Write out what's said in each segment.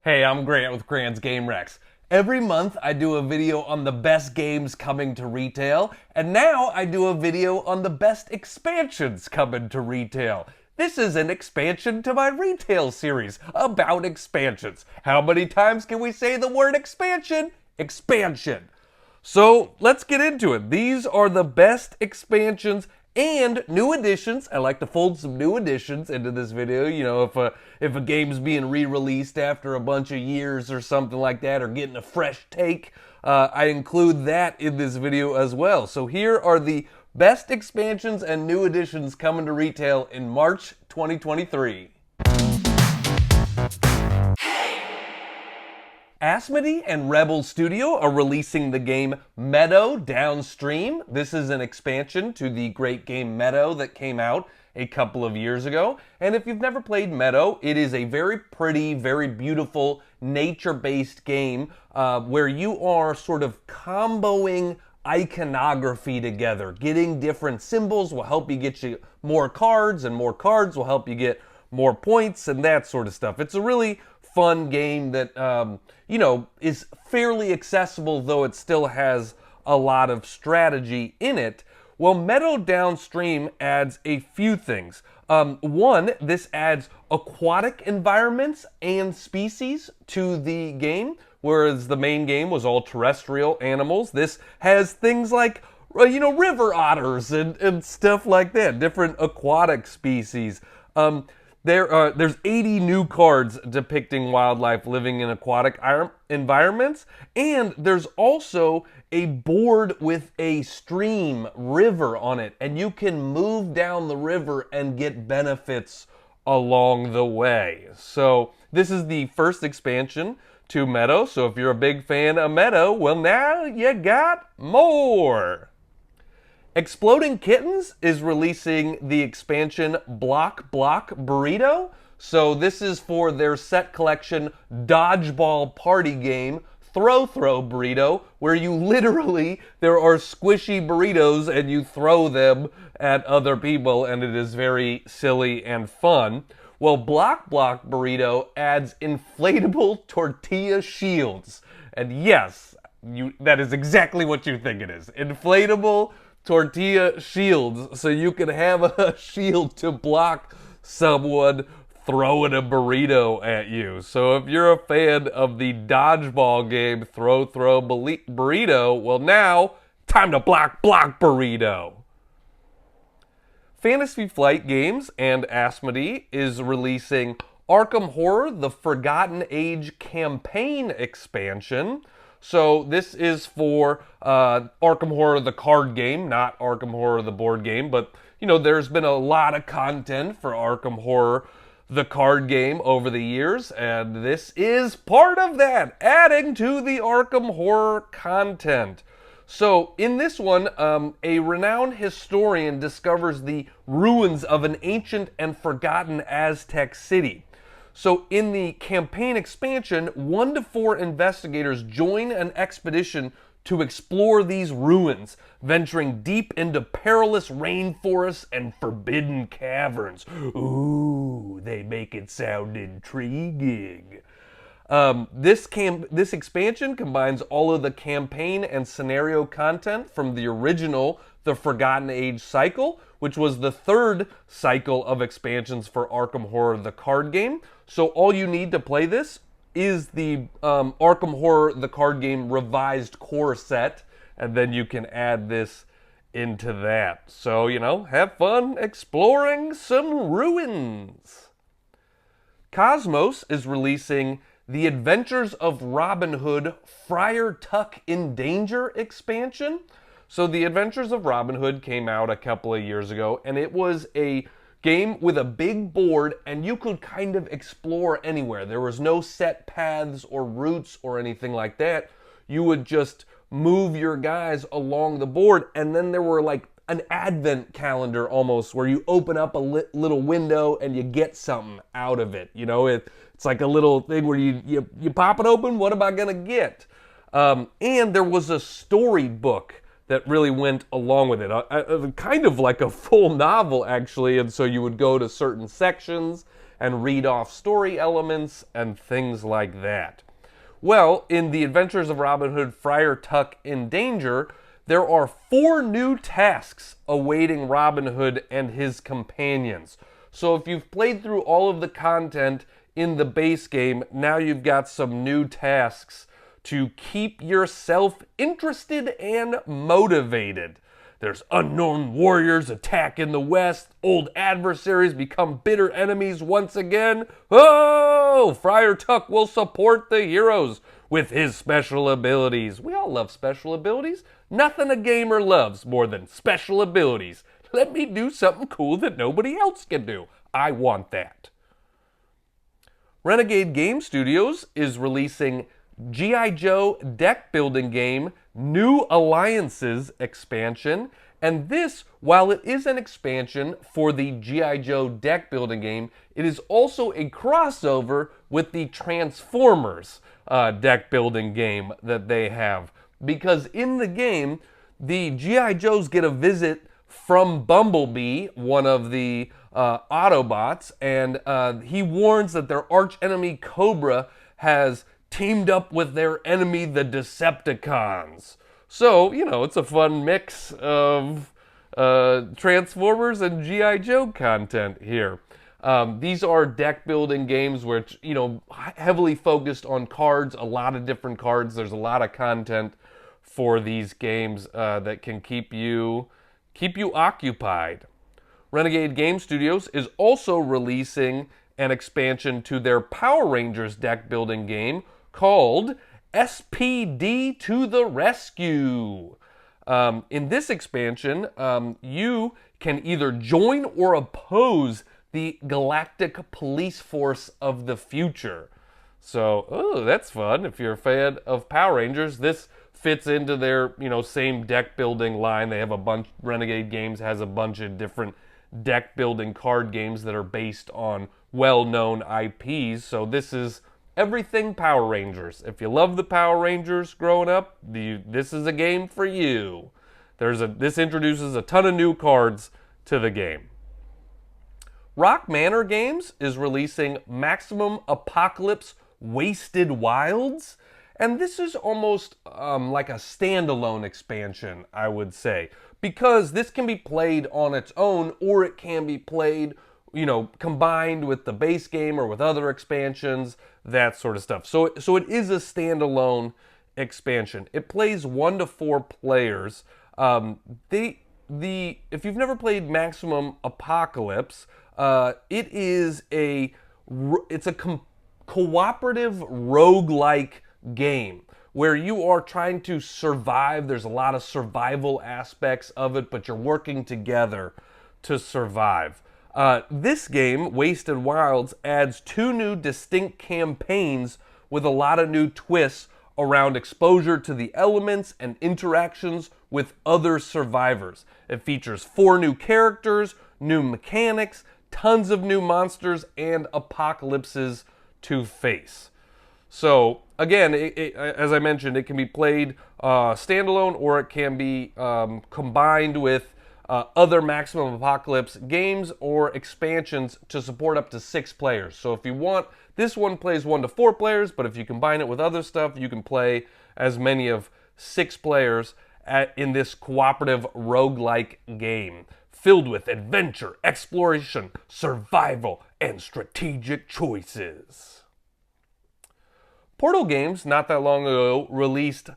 Hey, I'm Grant with Grant's Game Rex. Every month I do a video on the best games coming to retail, and now I do a video on the best expansions coming to retail. This is an expansion to my retail series about expansions. How many times can we say the word expansion? Expansion. So let's get into it. These are the best expansions and new additions. I like to fold some new additions into this video. You know, if a game's being re-released after a bunch of years or something like that, or getting a fresh take, I include that in this video as well. So here are the best expansions and new additions coming to retail in March 2023. S.P.D and Rebel Studio are releasing the game Meadow Downstream. This is an expansion to the great game Meadow that came out a couple of years ago. And if you've never played Meadow, it is a very pretty, very beautiful, nature-based game where you are sort of comboing iconography together. Getting different symbols will help you get you more cards, and more cards will help you get more points and that sort of stuff. It's a really fun game that is fairly accessible, though it still has a lot of strategy in it. Well, Meadow Downstream adds a few things. One, this adds aquatic environments and species to the game, whereas the main game was all terrestrial animals. This has things like river otters and stuff like that, different aquatic species. There's 80 new cards depicting wildlife living in aquatic environments, and there's also a board with a stream, river on it, and you can move down the river and get benefits along the way. So this is the first expansion to Meadow, so if you're a big fan of Meadow, well, now you got more. Exploding Kittens is releasing the expansion Block Burrito. So this is for their set collection dodgeball party game, Throw Burrito, where you literally, there are squishy burritos and you throw them at other people, and it is very silly and fun. Well, Block Burrito adds inflatable tortilla shields. And yes, that is exactly what you think it is. Inflatable tortilla shields, so you can have a shield to block someone throwing a burrito at you. So if you're a fan of the dodgeball game Throw Burrito, well, now time to block Burrito. Fantasy Flight Games and S.P.D is releasing Arkham Horror: The Forgotten Age campaign expansion. So this is for Arkham Horror the card game, not Arkham Horror the board game, but there's been a lot of content for Arkham Horror the card game over the years, and this is part of that, adding to the Arkham Horror content. So in this one, a renowned historian discovers the ruins of an ancient and forgotten Aztec city. So in the campaign expansion, 1 to 4 investigators join an expedition to explore these ruins, venturing deep into perilous rainforests and forbidden caverns. Ooh, they make it sound intriguing. This expansion combines all of the campaign and scenario content from the original The Forgotten Age cycle, which was the 3rd cycle of expansions for Arkham Horror the card game. So all you need to play this is the Arkham Horror the card game revised core set, and then you can add this into that. So, have fun exploring some ruins. Cosmos is releasing The Adventures of Robin Hood Friar Tuck in Danger expansion. So The Adventures of Robin Hood came out a couple of years ago, and it was a game with a big board, and you could kind of explore anywhere. There was no set paths or routes or anything like that. You would just move your guys along the board, and then there were like an advent calendar almost, where you open up a little window and you get something out of it. It's like a little thing where you pop it open, what am I gonna get? And there was a storybook that really went along with it. Kind of like a full novel, actually, and so you would go to certain sections and read off story elements and things like that. Well, in the Adventures of Robin Hood, Friar Tuck in Danger, there are 4 new tasks awaiting Robin Hood and his companions. So if you've played through all of the content in the base game, now you've got some new tasks to keep yourself interested and motivated. There's unknown warriors attack in the west. Old adversaries become bitter enemies once again. Oh, Friar Tuck will support the heroes with his special abilities. We all love special abilities. Nothing a gamer loves more than special abilities. Let me do something cool that nobody else can do. I want that. Renegade Game Studios is releasing G.I. Joe deck building game New Alliances expansion, and this, while it is an expansion for the G.I. Joe deck building game, it is also a crossover with the Transformers deck building game that they have. Because in the game, the G.I. Joes get a visit from Bumblebee, one of the Autobots, and he warns that their archenemy Cobra has teamed up with their enemy, the Decepticons. So, you know, it's a fun mix of Transformers and G.I. Joe content here. These are deck building games which, you know, heavily focused on cards, a lot of different cards. There's a lot of content for these games that can keep you occupied. Renegade Game Studios is also releasing an expansion to their Power Rangers deck building game called S.P.D. to the Rescue. In this expansion, you can either join or oppose the Galactic Police Force of the future. So, oh, that's fun. If you're a fan of Power Rangers, this fits into their, you know, same deck building line. They have a bunch, Renegade Games has a bunch of different deck building card games that are based on well-known IPs. So this is everything Power Rangers. If you love the Power Rangers growing up, this is a game for you. This introduces a ton of new cards to the game. Rock Manor Games is releasing Maximum Apocalypse Wasted Wilds, and this is almost like a standalone expansion, I would say, because this can be played on its own, or it can be played, you know, combined with the base game or with other expansions, that sort of stuff. So it is a standalone expansion. It plays 1 to 4 players. If you've never played Maximum Apocalypse, it's a cooperative roguelike game where you are trying to survive. There's a lot of survival aspects of it, but you're working together to survive. This game, Wasted Wilds, adds 2 new distinct campaigns with a lot of new twists around exposure to the elements and interactions with other survivors. It features 4 new characters, new mechanics, tons of new monsters, and apocalypses to face. So, again, as I mentioned, it can be played standalone, or it can be combined with other Maximum Apocalypse games or expansions to support up to 6 players. So if you want, this one plays 1 to 4 players, but if you combine it with other stuff, you can play as many of 6 players in this cooperative roguelike game, filled with adventure, exploration, survival, and strategic choices. Portal Games, not that long ago, released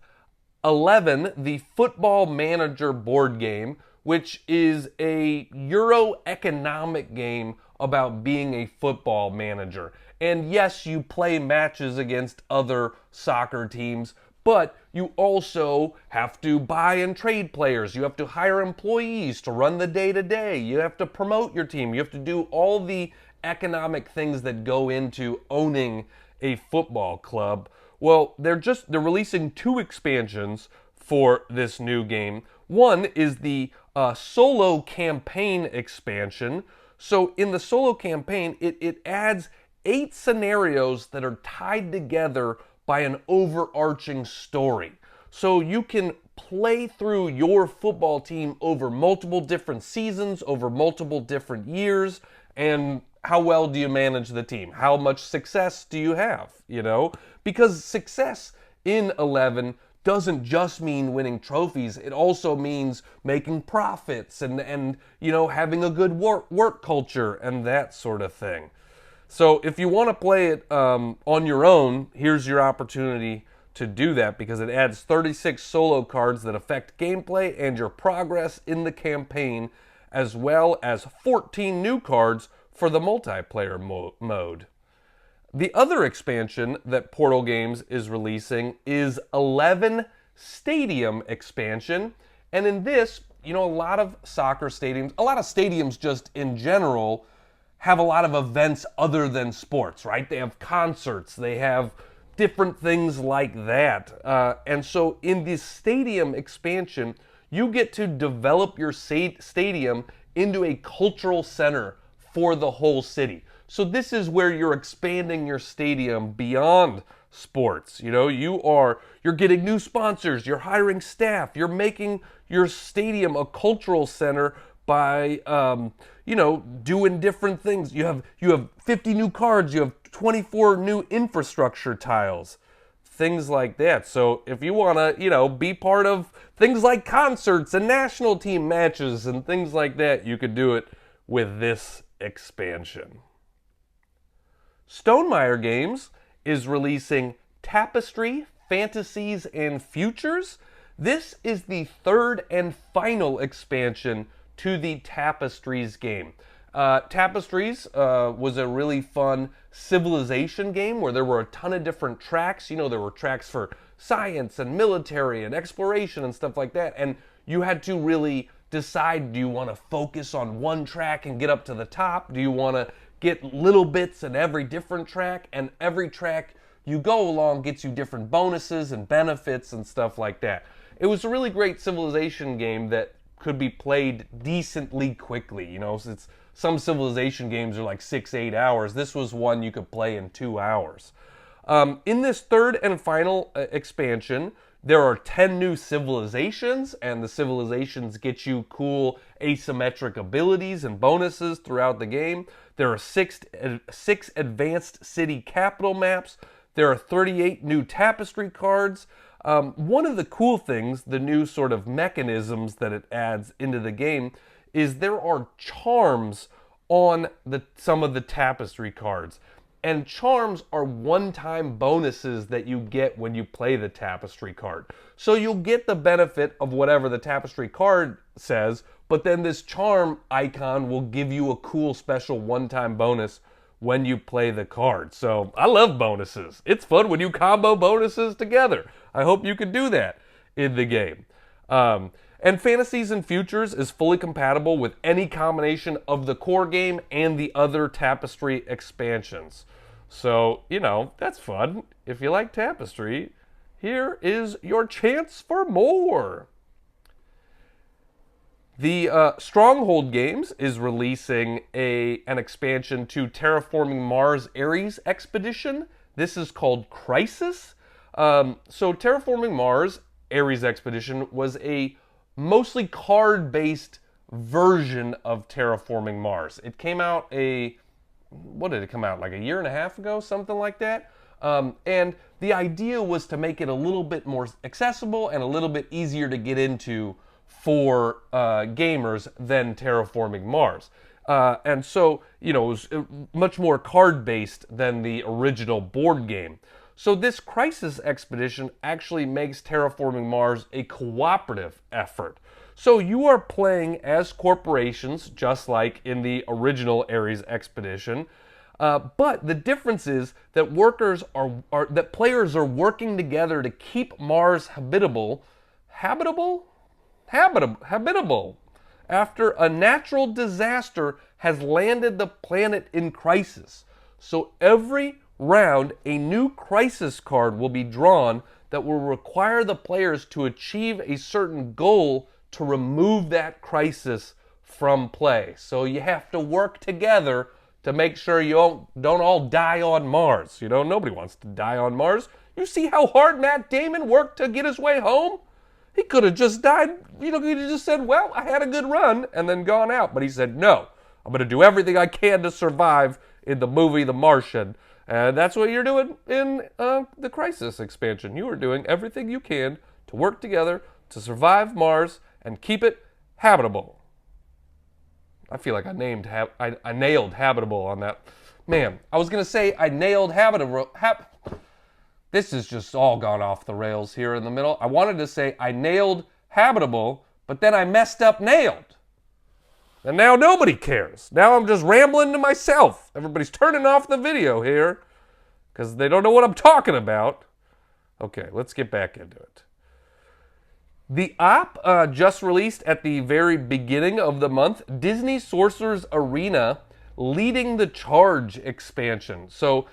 11, the Football Manager board game, which is a Euro economic game about being a football manager. And yes, you play matches against other soccer teams, but you also have to buy and trade players. You have to hire employees to run the day-to-day. You have to promote your team. You have to do all the economic things that go into owning a football club. Well, they're releasing 2 expansions for this new game. One is the solo campaign expansion. So in the solo campaign, it adds 8 scenarios that are tied together by an overarching story. So you can play through your football team over multiple different seasons, over multiple different years, and how well do you manage the team? How much success do you have? Because success in 11 doesn't just mean winning trophies. It also means making profits and having a good work culture and that sort of thing. So if you want to play it on your own, here's your opportunity to do that, because it adds 36 solo cards that affect gameplay and your progress in the campaign, as well as 14 new cards for the multiplayer mode. The other expansion that Portal Games is releasing is 11 Stadium expansion. And in this, a lot of soccer stadiums, a lot of stadiums just in general, have a lot of events other than sports, right? They have concerts, they have different things like that. And so in this Stadium expansion, you get to develop your stadium into a cultural center for the whole city. So this is where you're expanding your stadium beyond sports. You're getting new sponsors, you're hiring staff, you're making your stadium a cultural center by doing different things. You have 50 new cards, you have 24 new infrastructure tiles, things like that. So if you want to, be part of things like concerts and national team matches and things like that, you could do it with this expansion. Stonemaier Games is releasing Tapestry, Fantasies, and Futures. This is the third and final expansion to the Tapestries game. Tapestries was a really fun civilization game where there were a ton of different tracks. There were tracks for science and military and exploration and stuff like that. And you had to really decide, do you want to focus on one track and get up to the top? Do you want to get little bits in every different track? And every track you go along gets you different bonuses and benefits and stuff like that. It was a really great civilization game that could be played decently quickly. Some civilization games are like 6-8 hours. This was one you could play in 2 hours. In this third and final expansion, there are 10 new civilizations, and the civilizations get you cool asymmetric abilities and bonuses throughout the game. There are six advanced city capital maps. There are 38 new tapestry cards. One of the cool things, the new sort of mechanisms that it adds into the game, is there are charms on some of the tapestry cards. And charms are one-time bonuses that you get when you play the tapestry card. So you'll get the benefit of whatever the tapestry card says, but then this charm icon will give you a cool special one-time bonus when you play the card. So I love bonuses. It's fun when you combo bonuses together. I hope you can do that in the game. And Fantasies and Futures is fully compatible with any combination of the core game and the other Tapestry expansions. So, that's fun. If you like Tapestry, here is your chance for more. The Stronghold Games is releasing an expansion to Terraforming Mars Ares Expedition. This is called Crisis. So Terraforming Mars Ares Expedition was a mostly card-based version of Terraforming Mars. It came out what did it come out, like a year and a half ago, something like that? And the idea was to make it a little bit more accessible and a little bit easier to get into for gamers than Terraforming Mars. And so, it was much more card-based than the original board game. So this Crisis Expedition actually makes Terraforming Mars a cooperative effort. So you are playing as corporations, just like in the original Ares Expedition, but the difference is that players are working together to keep Mars habitable after a natural disaster has landed the planet in crisis. So every round, a new crisis card will be drawn that will require the players to achieve a certain goal to remove that crisis from play. So you have to work together to make sure you don't all die on Mars. Nobody wants to die on Mars. You see how hard Matt Damon worked to get his way home? He could have just died. He could have just said, well, I had a good run, and then gone out. But he said, no, I'm going to do everything I can to survive in the movie The Martian. And that's what you're doing in the Crisis expansion. You are doing everything you can to work together to survive Mars and keep it habitable. I feel like I nailed habitable on that. Man, I was going to say I nailed habitable. This has just all gone off the rails here in the middle. I wanted to say I nailed habitable, but then I messed up nailed. And now nobody cares. Now I'm just rambling to myself. Everybody's turning off the video here because they don't know what I'm talking about. Okay, let's get back into it. The op just released at the very beginning of the month, Disney Sorcerer's Arena Leading the Charge expansion. So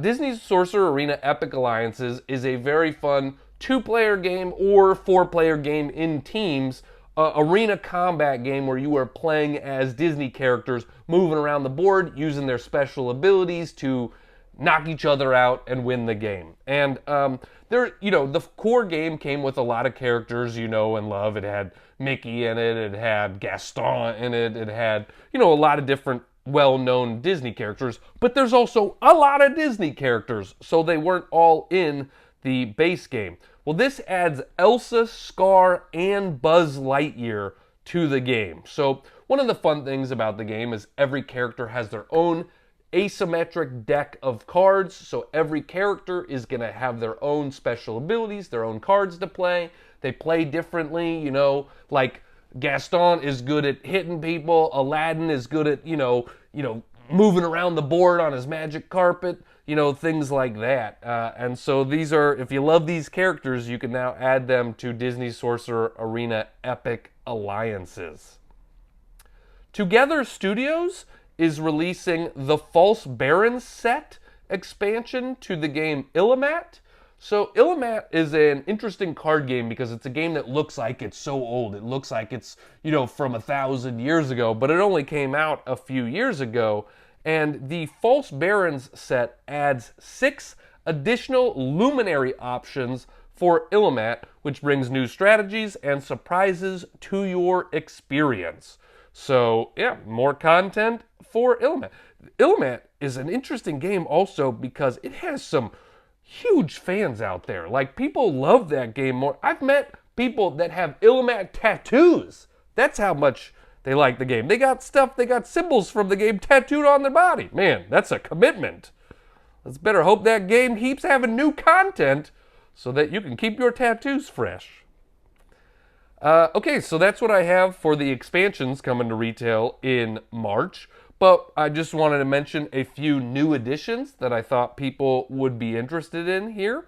Disney's Sorcerer Arena Epic Alliances is a very fun 2-player game or 4-player game in teams, arena combat game where you are playing as Disney characters, moving around the board, using their special abilities to knock each other out and win the game. And the core game came with a lot of characters you know and love. It had Mickey in it, it had Gaston in it, it had, a lot of different well-known Disney characters, but there's also a lot of Disney characters, so they weren't all in the base game. Well, this adds Elsa, Scar, and Buzz Lightyear to the game. So one of the fun things about the game is every character has their own asymmetric deck of cards, so every character is going to have their own special abilities, their own cards to play. They play differently, like Gaston is good at hitting people, Aladdin is good at, moving around the board on his magic carpet, things like that. And so these are, if you love these characters, you can now add them to Disney Sorcerer Arena Epic Alliances. Together Studios is releasing the False Barons set expansion to the game Illimat. So Illimat is an interesting card game because it's a game that looks like it's so old. It looks like it's, from 1,000 years ago, but it only came out a few years ago. And the False Barons set adds 6 additional luminary options for Illimat, which brings new strategies and surprises to your experience. So, yeah, more content for Illimat. Illimat is an interesting game also because it has some huge fans out there. Like, people love that game more. I've met people that have Illimat tattoos. That's how much they like the game. They got symbols from the game tattooed on their body. Man, that's a commitment. Let's better hope that game keeps having new content so that you can keep your tattoos fresh. Okay, so that's what I have for the expansions coming to retail in March. But I just wanted to mention a few new additions that I thought people would be interested in here.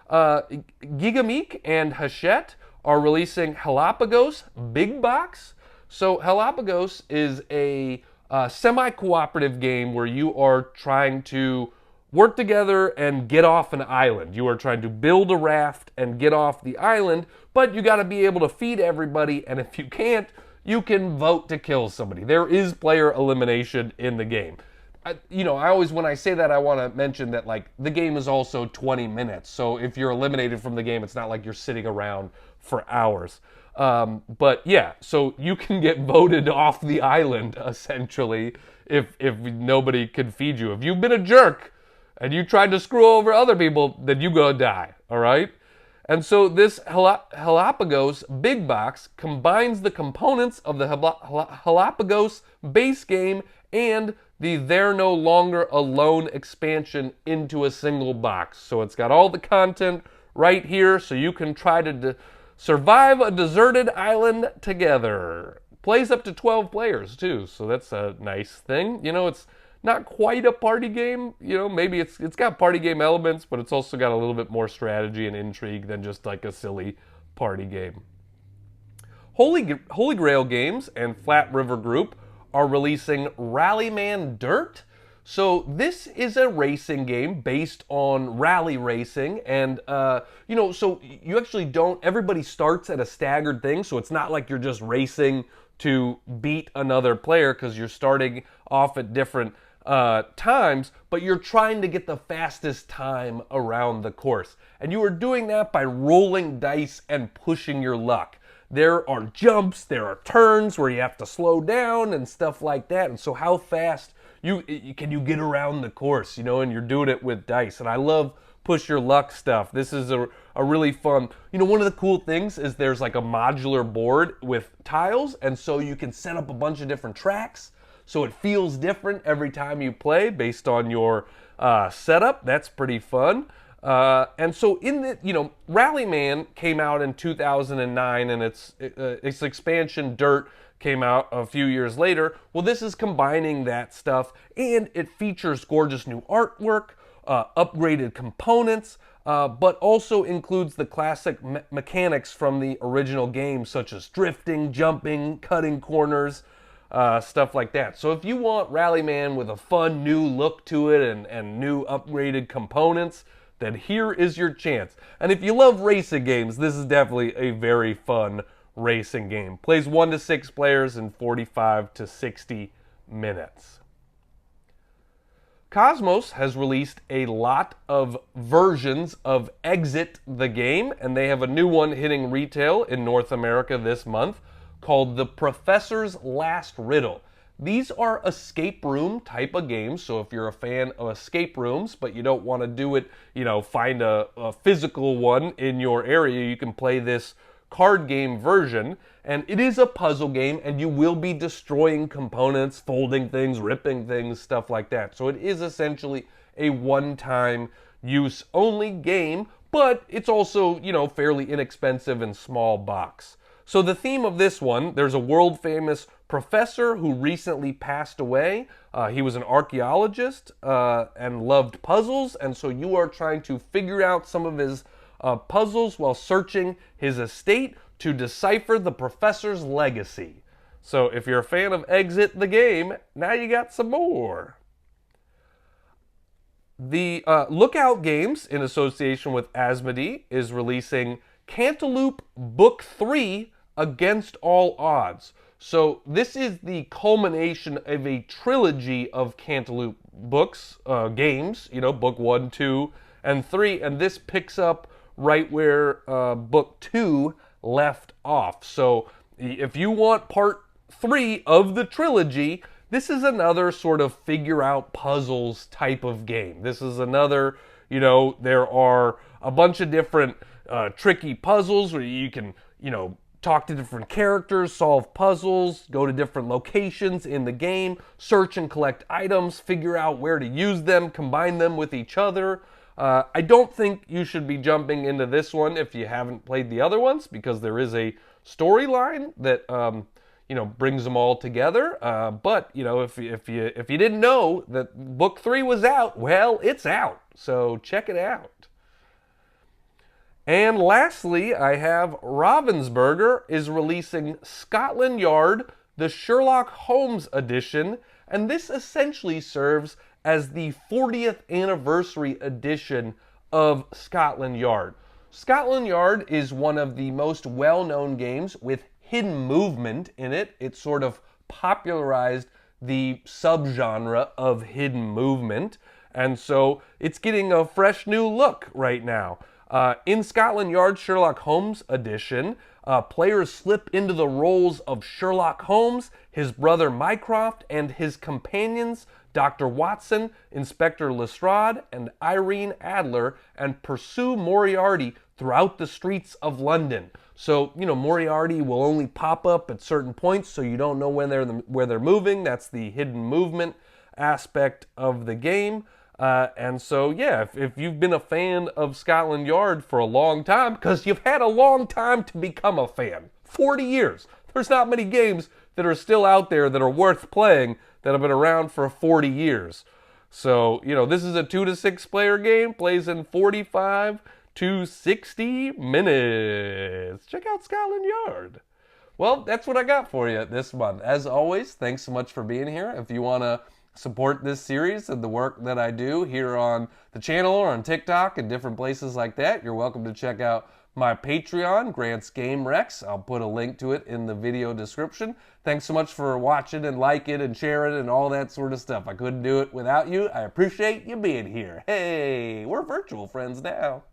Gigameek and Hachette are releasing Hellapagos Big Box. So Hellapagos is a semi-cooperative game where you are trying to work together and get off an island. You are trying to build a raft and get off the island, but you got to be able to feed everybody, and if you can't, you can vote to kill somebody. There is player elimination in the game. I always, when I say that, I want to mention that, the game is also 20 minutes. So if you're eliminated from the game, it's not like you're sitting around for hours. But yeah, so you can get voted off the island, essentially, if nobody can feed you. If you've been a jerk and you tried to screw over other people, then you go die, all right? And so this Hellapagos Big Box combines the components of the Hellapagos base game and the They're No Longer Alone expansion into a single box. So it's got all the content right here, so you can try to survive a deserted island together. Plays up to 12 players, too, so that's a nice thing. It's not quite a party game. Maybe it's got party game elements, but it's also got a little bit more strategy and intrigue than just like a silly party game. Holy Grail Games and Flat River Group are releasing Rallyman DIRT. So this is a racing game based on rally racing, and so you actually everybody starts at a staggered thing, so it's not like you're just racing to beat another player because you're starting off at different times, but you're trying to get the fastest time around the course. And you are doing that by rolling dice and pushing your luck. there are jumps, there are turns where you have to slow down and stuff like that. And so how fast can you get around the course, you know, and you're doing it with dice. And I love push your luck stuff. This is a really fun, you know, one of the cool things is there's like a modular board with tiles, and so you can set up a bunch of different tracks. So it feels different every time you play based on your setup. That's pretty fun. And so in the, you know, Rallyman came out in 2009, and its expansion Dirt came out a few years later. Well, this is combining that stuff, and it features gorgeous new artwork, upgraded components, but also includes the classic mechanics from the original game, such as drifting, jumping, cutting corners, stuff like that. So if you want Rallyman with a fun new look to it and new upgraded components, then here is your chance. And if you love racing games, this is definitely a very fun racing game. Plays 1 to 6 players in 45 to 60 minutes. Cosmos has released a lot of versions of Exit the Game, and they have a new one hitting retail in North America this month called The Professor's Last Riddle. These are escape room type of games, so if you're a fan of escape rooms, but you don't want to do it, you know, find a physical one in your area, you can play this card game version, and it is a puzzle game, and you will be destroying components, folding things, ripping things, stuff like that. So it is essentially a one-time use only game, but it's also, you know, fairly inexpensive and small box. So the theme of this one, there's a world-famous professor who recently passed away. He was an archaeologist and loved puzzles, and so you are trying to figure out some of his puzzles while searching his estate to decipher the professor's legacy. So if you're a fan of Exit the Game, now you got some more. The Lookout Games, in association with S.P.D, is releasing Cantaloop Book 3 Against All Odds. So this is the culmination of a trilogy of Cantaloop books, games, you know, book 1, 2, and 3, and this picks up right where book 2 left off. So if you want part 3 of the trilogy, this is another sort of figure out puzzles type of game. This is another, you know, there are a bunch of different tricky puzzles where you can, you know, talk to different characters, solve puzzles, go to different locations in the game, search and collect items, figure out where to use them, combine them with each other. I don't think you should be jumping into this one if you haven't played the other ones, because there is a storyline that you know, brings them all together. But you know, if you didn't know that book 3 was out, well, it's out. So check it out. And lastly, I have Ravensburger is releasing Scotland Yard, the Sherlock Holmes edition, and this essentially serves as the 40th anniversary edition of Scotland Yard. Scotland Yard is one of the most well-known games with hidden movement in it. It sort of popularized the subgenre of hidden movement, and so it's getting a fresh new look right now. In Scotland Yard Sherlock Holmes edition, players slip into the roles of Sherlock Holmes, his brother Mycroft, and his companions Dr. Watson, Inspector Lestrade, and Irene Adler, and pursue Moriarty throughout the streets of London. So, you know, Moriarty will only pop up at certain points, so you don't know where they're moving. That's the hidden movement aspect of the game. And so, yeah, if you've been a fan of Scotland Yard for a long time, because you've had a long time to become a fan, 40 years. There's not many games that are still out there that are worth playing that have been around for 40 years. So, you know, this is a 2 to 6 player game, plays in 45 to 60 minutes. Check out Scotland Yard. Well, that's what I got for you this month. As always, thanks so much for being here. If you want to support this series and the work that I do here on the channel or on TikTok and different places like that, you're welcome to check out my Patreon, Grant's Game Rex. I'll put a link to it in the video description. Thanks so much for watching and liking and sharing and all that sort of stuff. I couldn't do it without you. I appreciate you being here. Hey, we're virtual friends now.